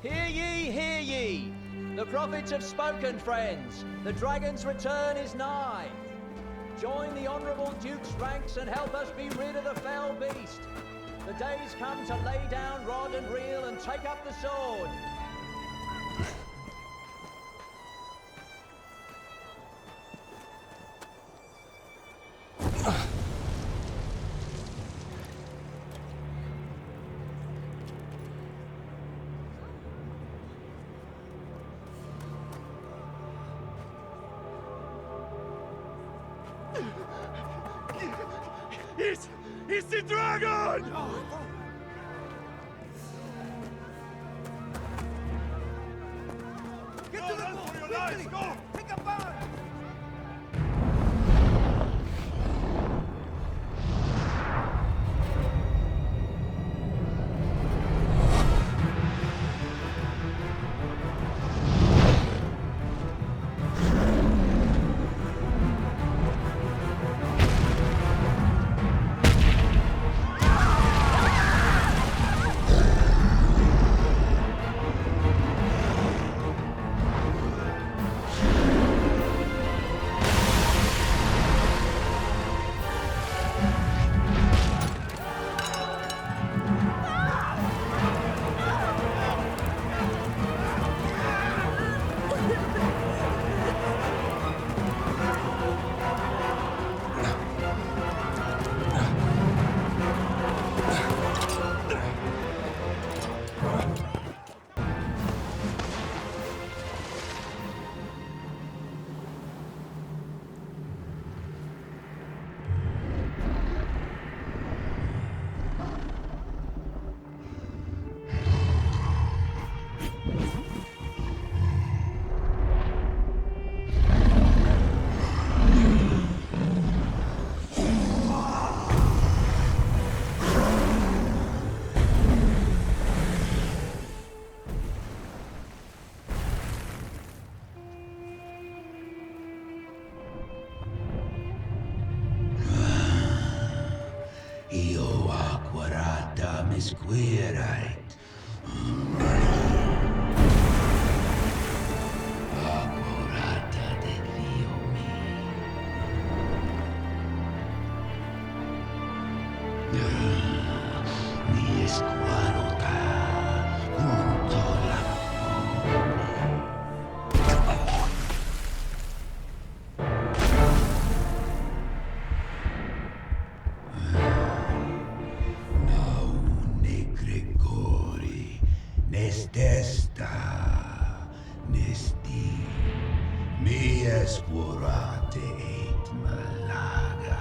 Hear ye, hear ye! The prophets have spoken, friends. The dragon's return is nigh. Join the honourable Duke's ranks and help us be rid of the fell beast. The day's come to lay down rod and reel and take up the sword. It's the dragon! Get to the boat! Quickly! Go! Take a bound! Squirite. Accurata dell'io mi squarota punto la Nestesta, Nesti, mi escurate et malaga.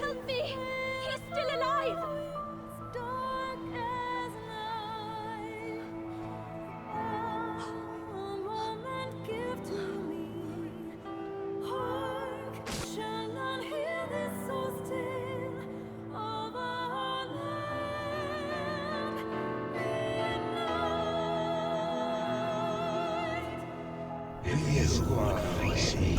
Help me! He's still alive! If you squad face me.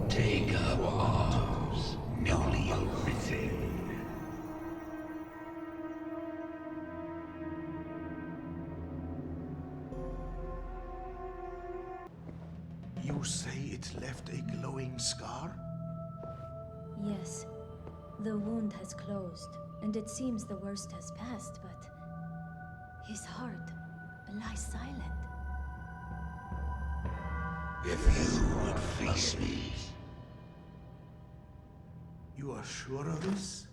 Take up arms, newly arisen. You say it left a glowing scar? Yes. The wound has closed, and it seems the worst has passed, but his heart lies silent. If you would face me, You are sure of this?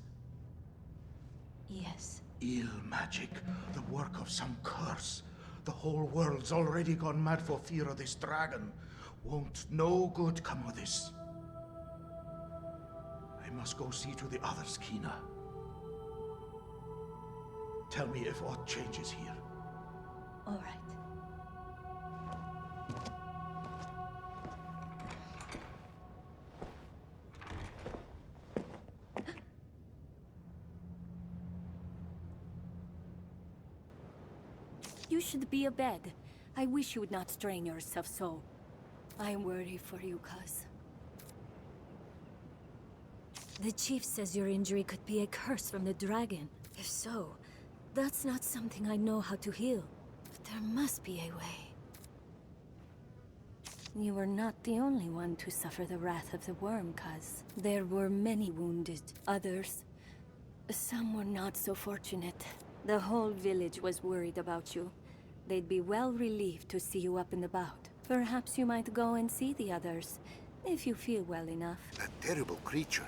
Yes. Ill magic, the work of some curse. The whole world's already gone mad for fear of this dragon. Won't no good come of this. I must go see to the others, Kina. Tell me if aught changes here. All right. You should be abed. I wish you would not strain yourself so. I worry for you, cuz. The chief says your injury could be a curse from the dragon. If so, that's not something I know how to heal. But there must be a way. You were not the only one to suffer the wrath of the worm, cuz. There were many wounded. Others, some were not so fortunate. The whole village was worried about you. They'd be well relieved to see you up and about. Perhaps you might go and see the others, if you feel well enough. That terrible creature.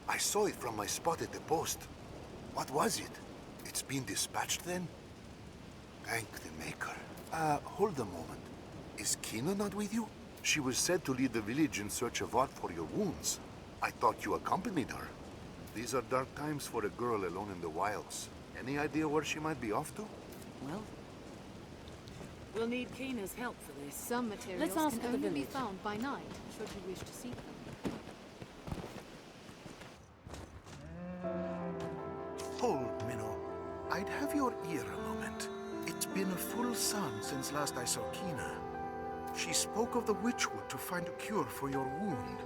I saw it from my spot at the post. What was it? It's been dispatched then? Thank the Maker. Hold a moment. Is Kina not with you? She was said to lead the village in search of art for your wounds. I thought you accompanied her. These are dark times for a girl alone in the wilds. Any idea where she might be off to? Well, we'll need Kina's help for this. Some materials Let's ask can the only be village. found by night, should you wish to seek them. Hold, Minnow. I'd have your ear a moment. It's been a full sun since last I saw Kina. She spoke of the witchwood to find a cure for your wound.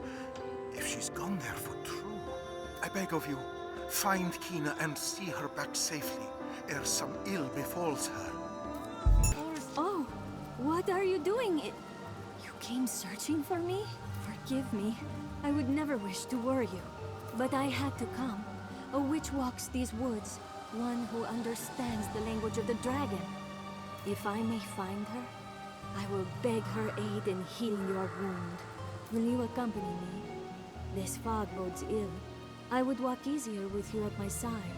If she's gone there for true, I beg of you, find Kina and see her back safely, ere some ill befalls her. Oh, what are you doing? You came searching for me? Forgive me. I would never wish to worry you. But I had to come. A witch walks these woods. One who understands the language of the dragon. If I may find her, I will beg her aid in healing your wound. Will you accompany me? This fog bodes ill. I would walk easier with you at my side.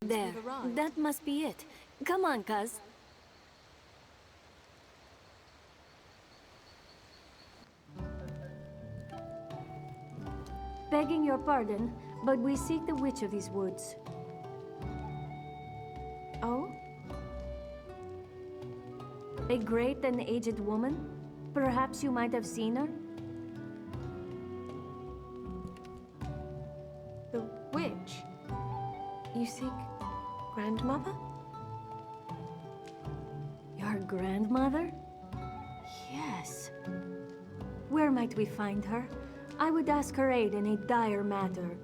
There, We've arrived. that must be it. Come on, cuz. Begging your pardon, but we seek the witch of these woods. Oh? A great and aged woman? Perhaps you might have seen her? The witch? You seek grandmother? Your grandmother? Yes. Where might we find her? I would ask her aid in a dire matter.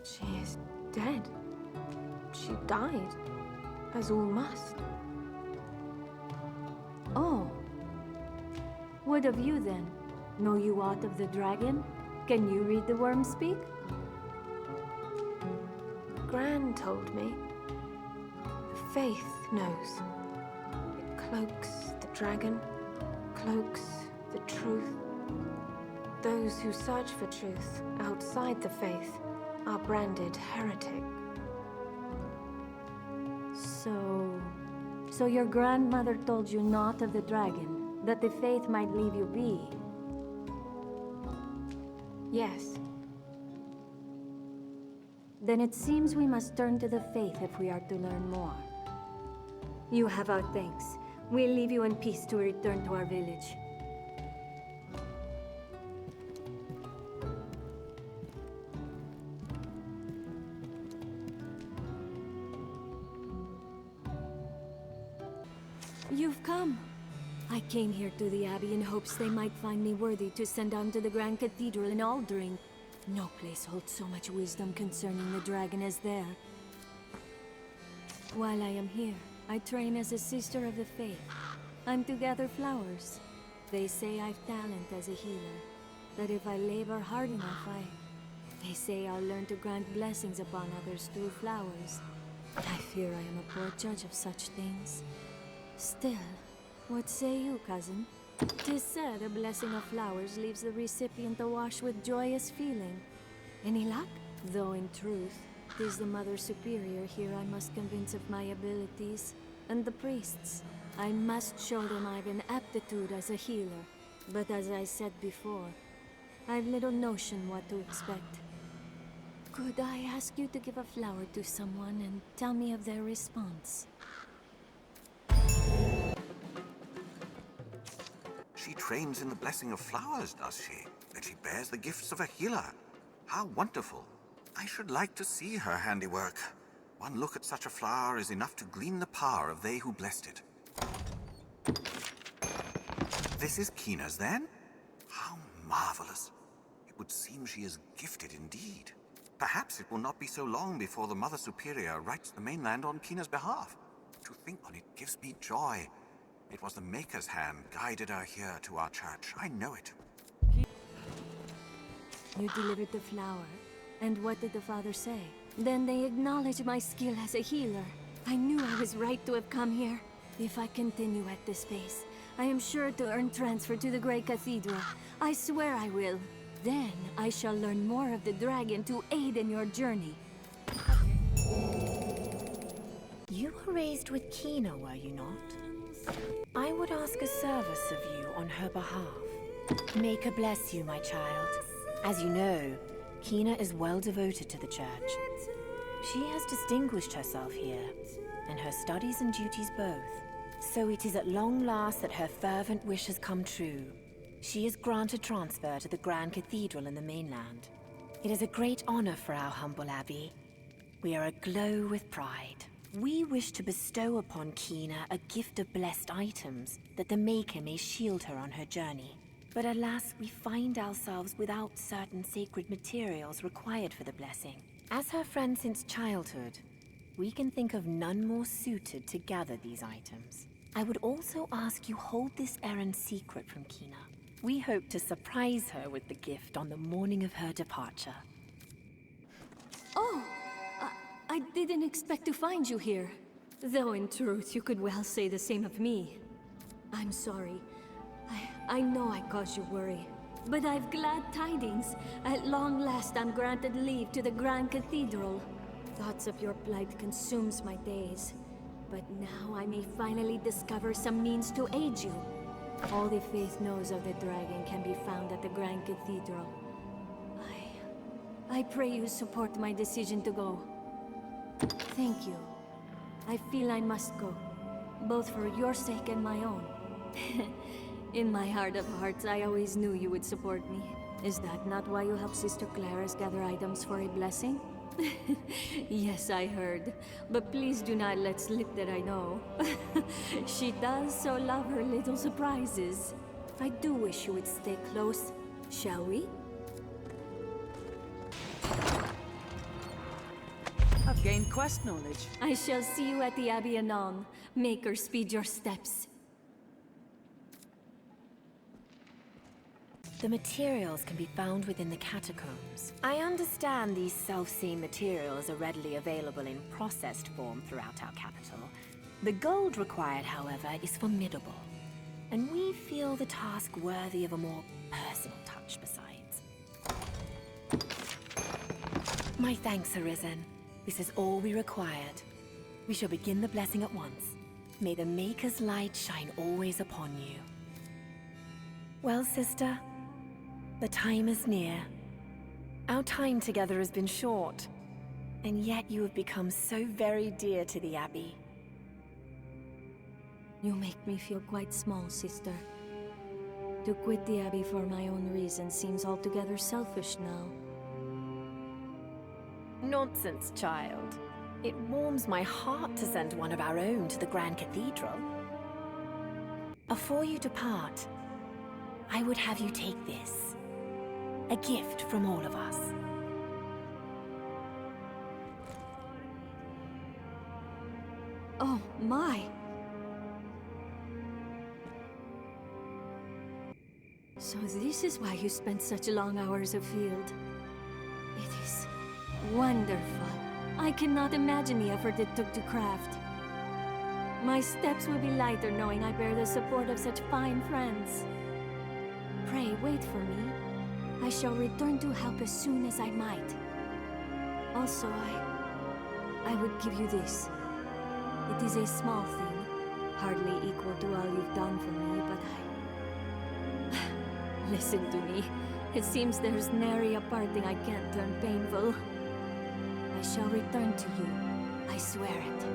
She is dead. She died, as all must. Oh. What of you then? Know you aught of the dragon? Can you read the worm speak? Gran told me. The faith knows. It cloaks the dragon, cloaks the truth. Those who search for truth outside the faith are branded heretic. So your grandmother told you naught of the dragon, that the faith might leave you be. Yes. Then it seems we must turn to the faith if we are to learn more. You have our thanks. We'll leave you in peace to return to our village. You've come. I came here to the Abbey in hopes they might find me worthy to send on to the Grand Cathedral in Aldering. No place holds so much wisdom concerning the dragon as there. While I am here, I train as a sister of the faith. I'm to gather flowers. They say I've talent as a healer. That if I labor hard enough, They say I'll learn to grant blessings upon others through flowers. I fear I am a poor judge of such things. Still, what say you, cousin? 'Tis said a blessing of flowers leaves the recipient awash with joyous feeling. Any luck? Though in truth, 'tis the Mother Superior here I must convince of my abilities. And the priests. I must show them I've an aptitude as a healer. But as I said before, I've little notion what to expect. Could I ask you to give a flower to someone and tell me of their response? She trains in the blessing of flowers, does she? And she bears the gifts of a healer. How wonderful. I should like to see her handiwork. One look at such a flower is enough to glean the power of they who blessed it. This is Kina's, then? How marvelous. It would seem she is gifted indeed. Perhaps it will not be so long before the Mother Superior writes the mainland on Kina's behalf. To think on it gives me joy. It was the Maker's hand guided her here to our church. I know it. You delivered the flower. And what did the father say? Then they acknowledged my skill as a healer. I knew I was right to have come here. If I continue at this pace, I am sure to earn transfer to the Great Cathedral. I swear I will. Then I shall learn more of the dragon to aid in your journey. You were raised with Kina, were you not? I would ask a service of you on her behalf. Maker bless you, my child. As you know, Kina is well devoted to the church. She has distinguished herself here, and her studies and duties both. So it is at long last that her fervent wish has come true. She is granted transfer to the Grand Cathedral in the mainland. It is a great honor for our humble abbey. We are aglow with pride. We wish to bestow upon Kina a gift of blessed items that the Maker may shield her on her journey. But alas, we find ourselves without certain sacred materials required for the blessing. As her friend since childhood, we can think of none more suited to gather these items. I would also ask you hold this errand secret from Kina. We hope to surprise her with the gift on the morning of her departure. Oh! I didn't expect to find you here. Though in truth, you could well say the same of me. I'm sorry. I know I caused you worry. But I've glad tidings. At long last, I'm granted leave to the Grand Cathedral. Thoughts of your plight consumes my days. But now I may finally discover some means to aid you. All the faith knows of the dragon can be found at the Grand Cathedral. I pray you support my decision to go. Thank you. I feel I must go, both for your sake and my own. In my heart of hearts, I always knew you would support me. Is that not why you helped Sister Claris gather items for a blessing? Yes, I heard. But please do not let slip that I know. She does so love her little surprises. I do wish you would stay close. Shall we? I've gained quest knowledge. I shall see you at the Abbey anon. Maker speed your steps. The materials can be found within the catacombs. I understand these self-same materials are readily available in processed form throughout our capital. The gold required, however, is formidable. And we feel the task worthy of a more personal touch besides. My thanks, Arisen. This is all we required. We shall begin the blessing at once. May the Maker's light shine always upon you. Well, sister, the time is near. Our time together has been short, and yet you have become so very dear to the Abbey. You make me feel quite small, sister. To quit the Abbey for my own reasons seems altogether selfish now. Nonsense, child. It warms my heart to send one of our own to the Grand Cathedral. Before you depart, I would have you take this. A gift from all of us. Oh, my! So this is why you spent such long hours afield. It is wonderful. I cannot imagine the effort it took to craft. My steps will be lighter knowing I bear the support of such fine friends. Pray, wait for me. I shall return to help as soon as I might. Also, I would give you this. It is a small thing, hardly equal to all you've done for me, but Listen to me. It seems there's nary a parting I can't turn painful. I shall return to you. I swear it.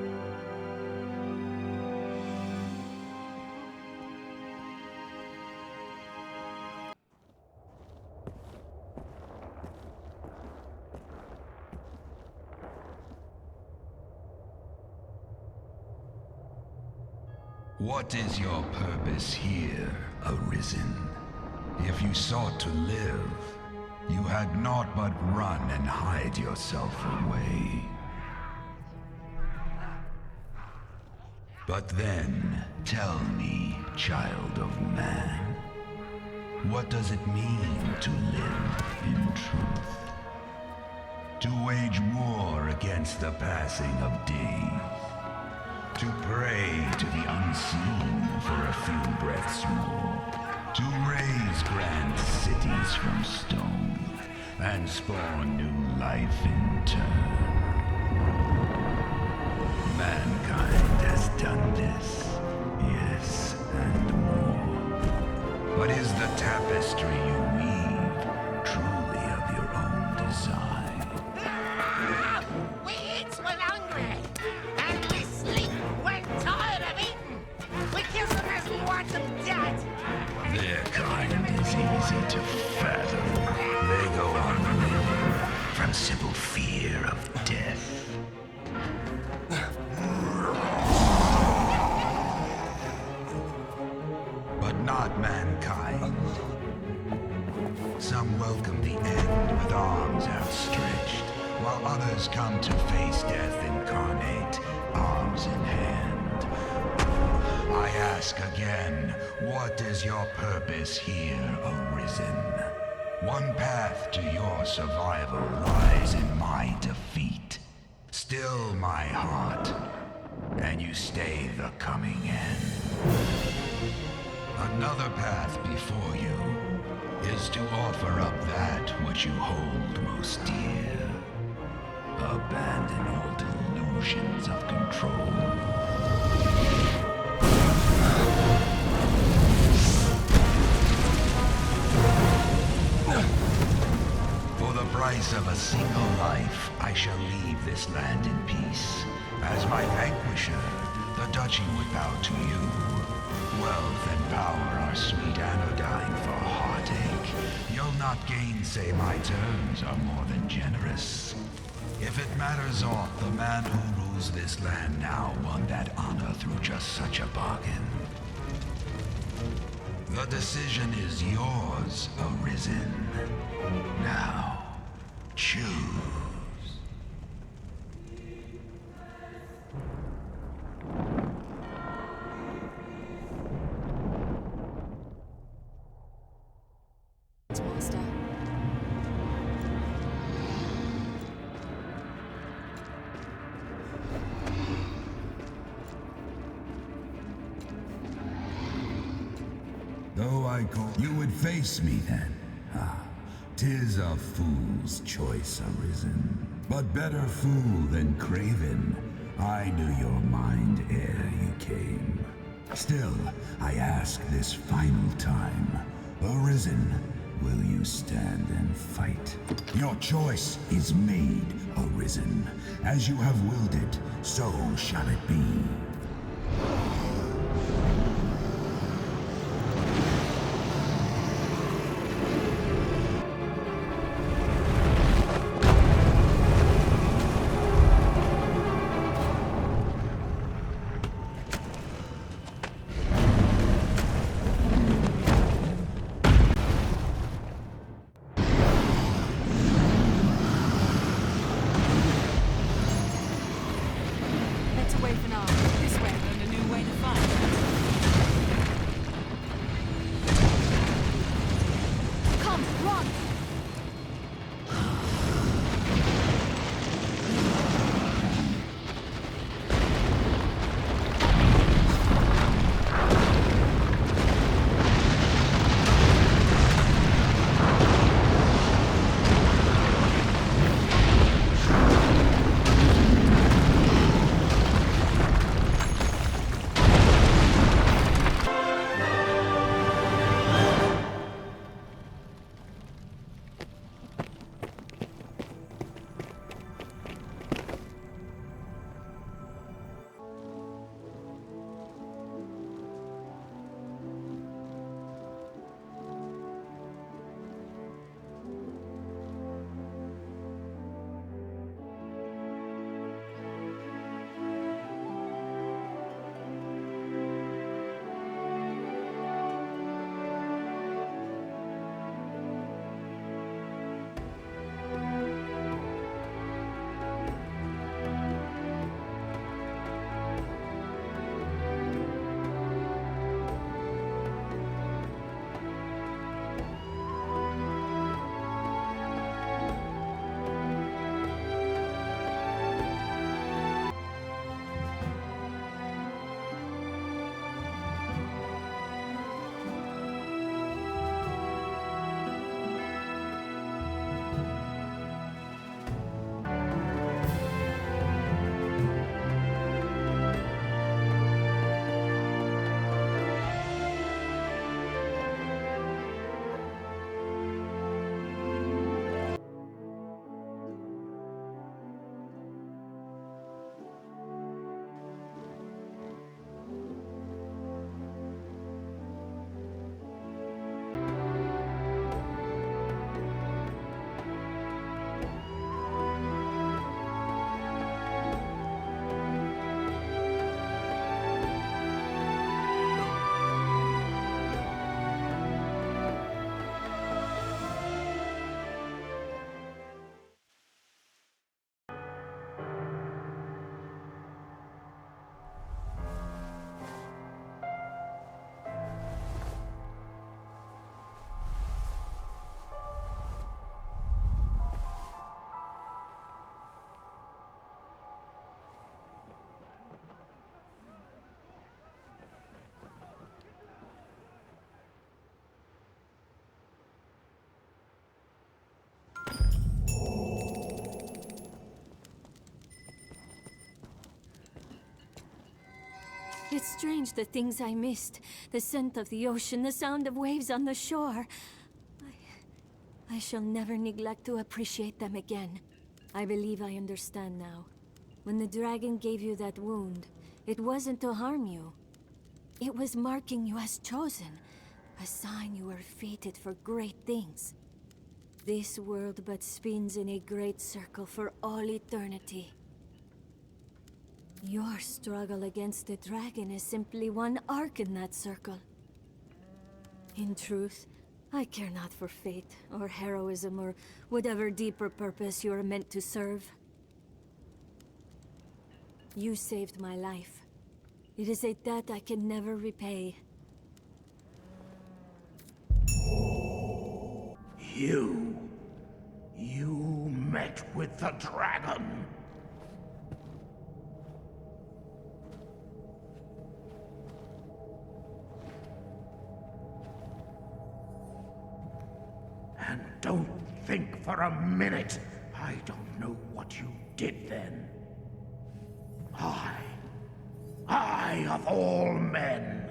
What is your purpose here, Arisen? If you sought to live, you had naught but run and hide yourself away. But then, tell me, child of man, what does it mean to live in truth? To wage war against the passing of days? To pray to the unseen for a few breaths more? To raise grand cities from stone and spawn new life in turn? Mankind has done this, yes, and more. But is the tapestry you weave truly of your own design? We eat when hungry, and we sleep when tired of eating. We kill them as we want them dead. Their kind is easy to fathom. They go on living from simple fear of death. But not mankind. Some welcome the end with arms outstretched, while others come to face death incarnate, arms in hand. I ask again, what is your purpose here, Arisen? One path to your survival lies in my defeat. Still my heart, and you stay the coming end. Another path before you is to offer up that which you hold most dear. Abandon all delusions of control. For the price of a single life, I shall leave this land in peace. As my vanquisher, the duchy would bow to you. Wealth and power are sweet anodyne for heartache. You'll not gainsay my terms are more than generous. If it matters aught, the man who rules this land now won that honor through just such a bargain. The decision is yours, Arisen. Now, choose. Master. Though I call you would face me then. Ah, 'tis a fool's choice, Arisen. But better fool than craven. I knew your mind ere you came. Still, I ask this final time, Arisen, will you stand and fight? Your choice is made, Arisen. As you have willed it, so shall it be. It's strange the things I missed. The scent of the ocean, the sound of waves on the shore. I shall never neglect to appreciate them again. I believe I understand now. When the dragon gave you that wound, it wasn't to harm you. It was marking you as chosen. A sign you were fated for great things. This world but spins in a great circle for all eternity. Your struggle against the dragon is simply one arc in that circle. In truth, I care not for fate, or heroism, or whatever deeper purpose you are meant to serve. You saved my life. It is a debt I can never repay. You met with the dragon. And don't think for a minute I don't know what you did then. I of all men.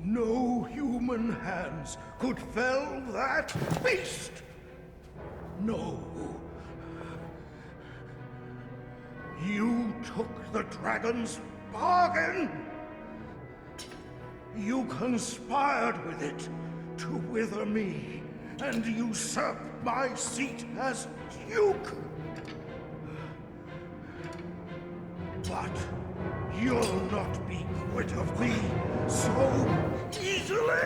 No human hands could fell that beast! No. You took the dragon's bargain! You conspired with it to wither me and usurp my seat as Duke! But you'll not be quit of me so easily!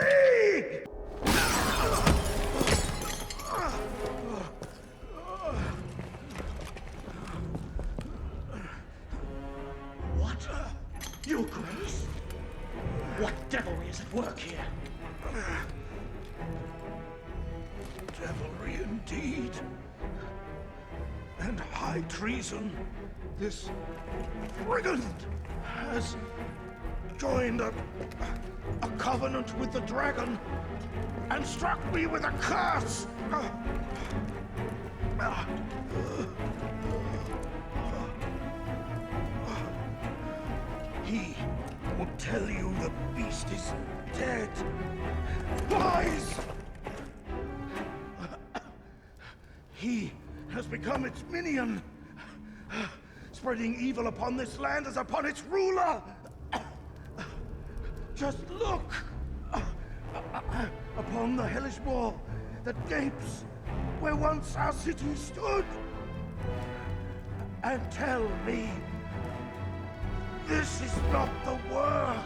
What? Your Grace? What devilry is at work here? Devilry indeed. And high treason. This brigand has joined a covenant with the dragon and struck me with a curse. He will tell you the beast is dead. Lies! He has become its minion, spreading evil upon this land as upon its ruler. Just look upon the hellish wall that gapes where once our city stood, and tell me this is not the work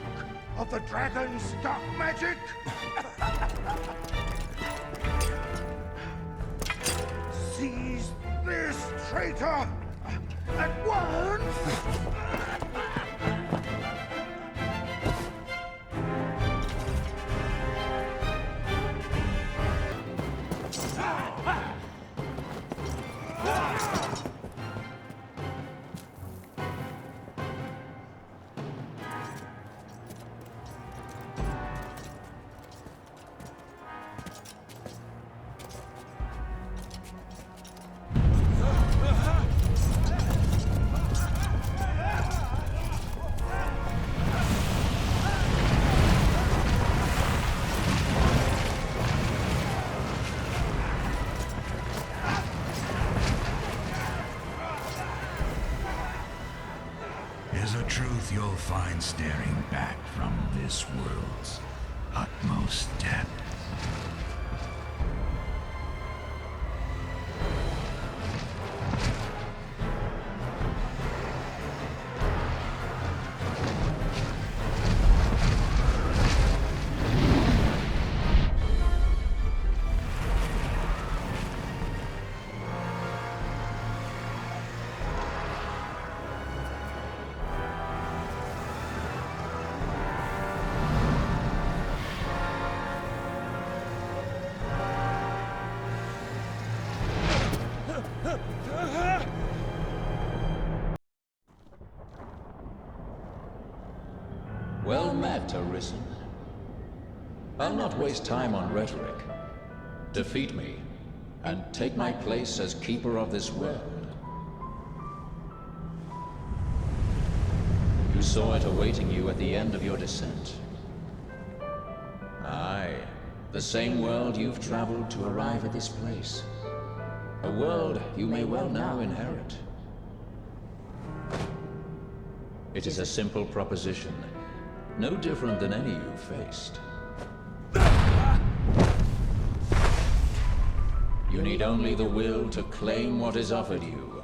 of the dragon's dark magic. Seize this traitor at once! Is a truth you'll find staring back from this world's utmost depth. Well met, Arisen. I'll not waste time on rhetoric. Defeat me, and take my place as keeper of this world. You saw it awaiting you at the end of your descent. Aye, the same world you've traveled to arrive at this place. A world you may well now inherit. It is a simple proposition, no different than any you've faced. You need only the will to claim what is offered you.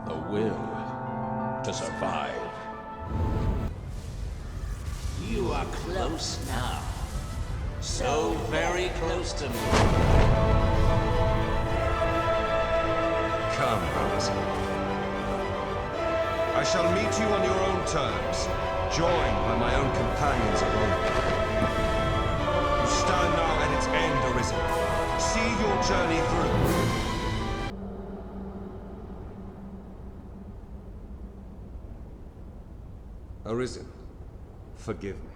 The will to survive. You are close now. So very close to me. Come, Arisen. I shall meet you on your own terms, joined by my own companions of old. You stand now at its end, Arisen. See your journey through. Arisen, forgive me.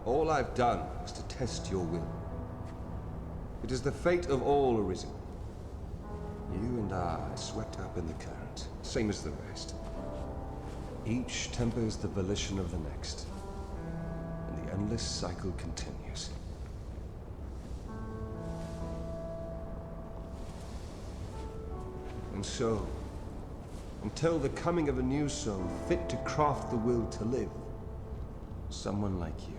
All I've done was to test your will. It is the fate of all Arisen. You and I are swept up in the current, same as the rest. Each tempers the volition of the next, and the endless cycle continues. And so, until the coming of a new soul fit to craft the will to live, someone like you.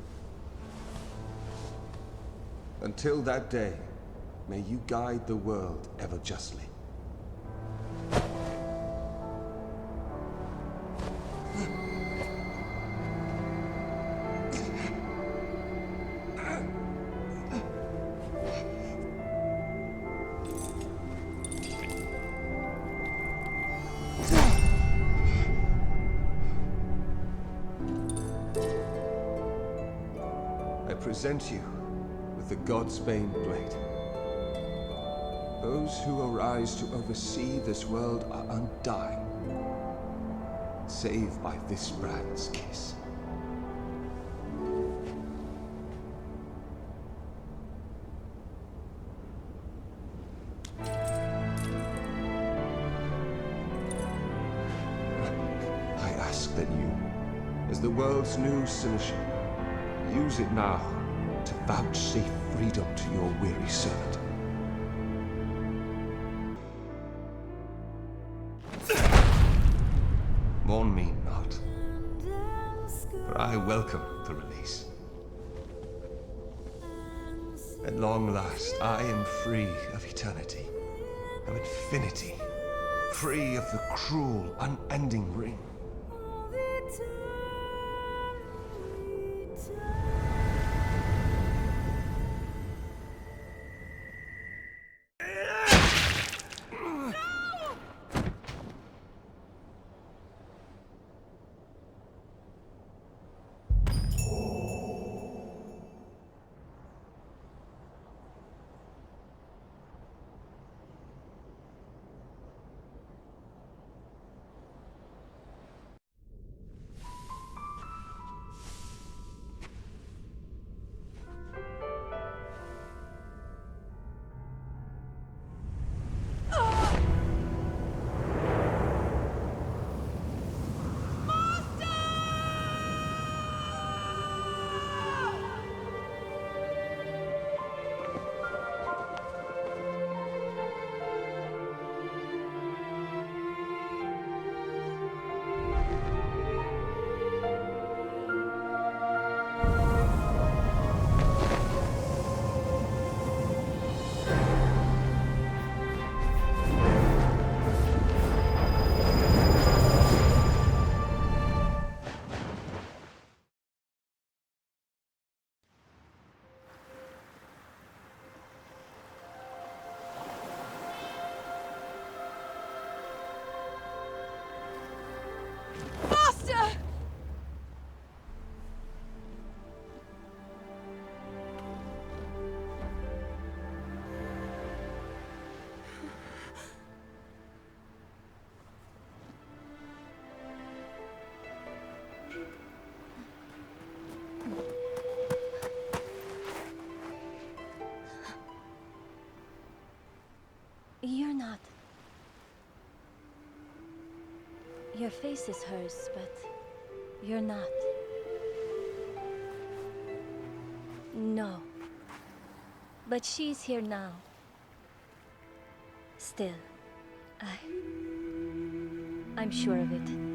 Until that day, may you guide the world ever justly. I present you the Godsbane blade. Those who arise to oversee this world are undying, save by this brand's kiss. I ask that you, as the world's new seneschal, use it now to vouchsafe freedom to your weary servant. Mourn me not, for I welcome the release. At long last, I am free of eternity, of infinity, free of the cruel, unending ring. You're not. Your face is hers, but you're not. No. But she's here now. Still, I'm sure of it.